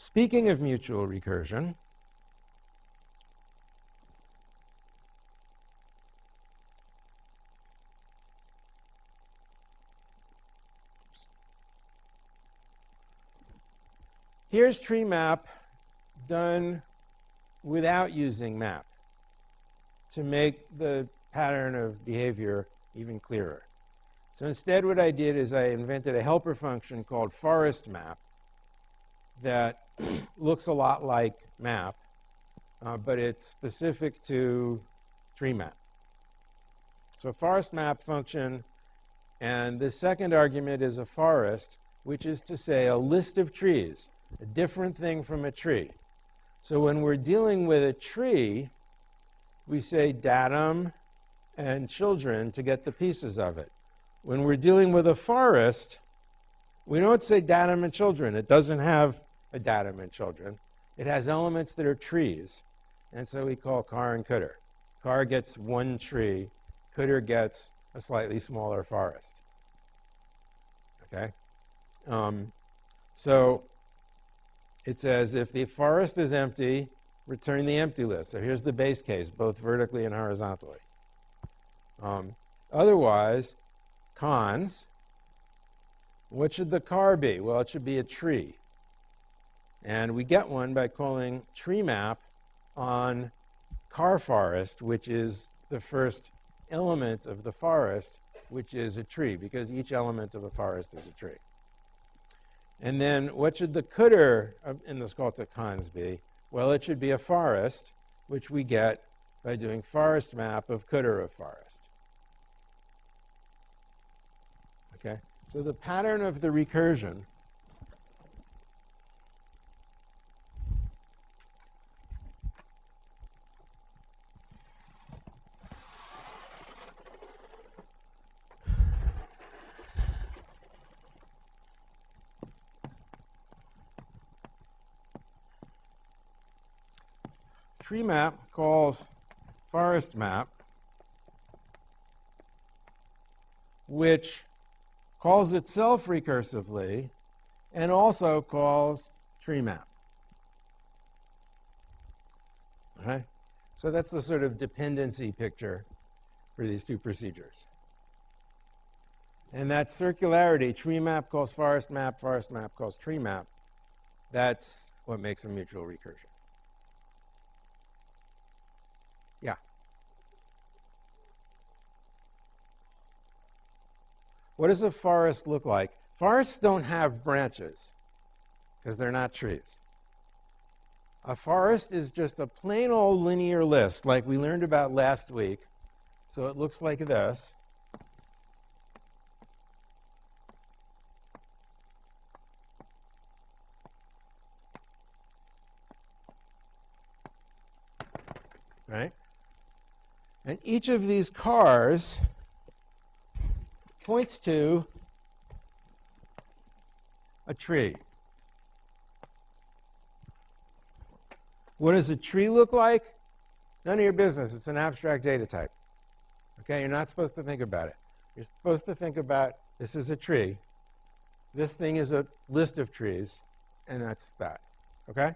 Speaking of mutual recursion, here's tree map done without using map to make the pattern of behavior even clearer. So instead what I did is I invented a helper function called forest map that looks a lot like map, but it's specific to tree map. So forest map function, and the second argument is a forest, which is to say a list of trees, a different thing from a tree. So when we're dealing with a tree, we say datum and children to get the pieces of it. When we're dealing with a forest, we don't say datum and children. It doesn't have a datum and children. It has elements that are trees, and so we call car and cooter. Car gets one tree, cooter gets a slightly smaller forest. Okay? So it says if the forest is empty, return the empty list. So here's the base case, both vertically and horizontally. Otherwise, cons, what should the car be? Well, it should be a tree. And we get one by calling tree map on car forest, which is the first element of the forest, which is a tree, because each element of a forest is a tree. And then what should the cooter in the Skolta cons be? Well, it should be a forest, which we get by doing forest map of cooter of forest. Okay? So the pattern of the recursion tree map calls forest map, which calls itself recursively and also calls tree map. Okay? So that's the sort of dependency picture for these two procedures. And that circularity, tree map calls forest map calls tree map, that's what makes a mutual recursion. Yeah. What does a forest look like? Forests don't have branches because they're not trees. A forest is just a plain old linear list like we learned about last week. So it looks like this. Right? And each of these cars points to a tree. What does a tree look like? None of your business. It's an abstract data type. Okay, you're not supposed to think about it. You're supposed to think about this is a tree. This thing is a list of trees, and that's that. Okay?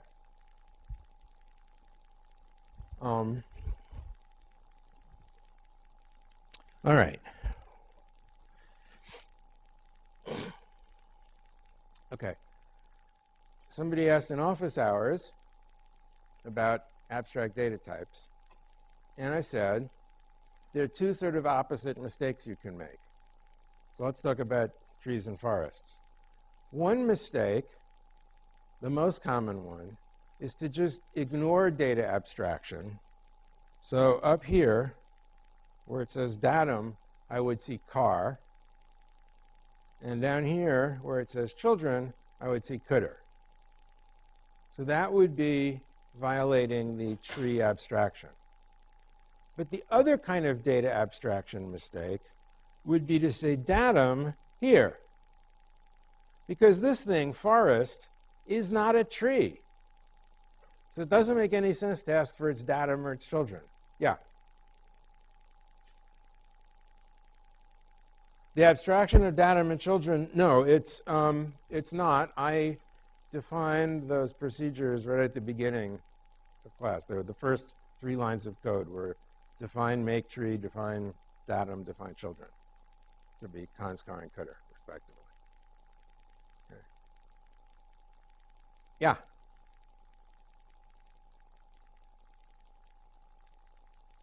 All right. Okay. Somebody asked in office hours about abstract data types, and I said there are two sort of opposite mistakes you can make. So let's talk about trees and forests. One mistake, the most common one, is to just ignore data abstraction. So up here, where it says datum, I would see car. And down here, where it says children, I would see cooter. So that would be violating the tree abstraction. But the other kind of data abstraction mistake would be to say datum here. Because this thing, forest, is not a tree. So it doesn't make any sense to ask for its datum or its children. Yeah? The abstraction of datum and children, no, it's not. I defined those procedures right at the beginning of class. They were the first 3 lines of code were define make tree, define datum, define children. To be cons, car, and cutter, respectively. Okay. Yeah?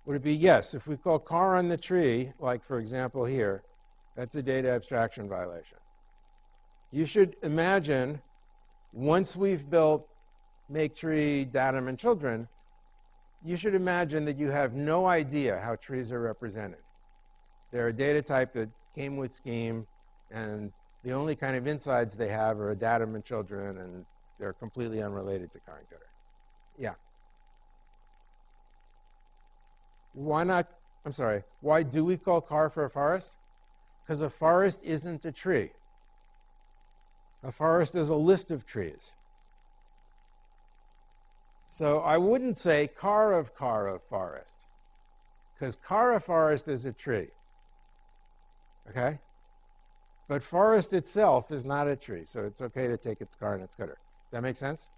Would it be yes? If we call car on the tree, like for example here, that's a data abstraction violation. You should imagine, once we've built make tree, datum, and children, you should imagine that you have no idea how trees are represented. They're a data type that came with scheme, and the only kind of insides they have are a datum and children, and they're completely unrelated to car and cutter. Yeah? Why not? I'm sorry. Why do we call car for a forest? Because a forest isn't a tree. A forest is a list of trees. So I wouldn't say car of forest, because car of forest is a tree. Okay? But forest itself is not a tree, so it's okay to take its car and its cutter. Does that make sense?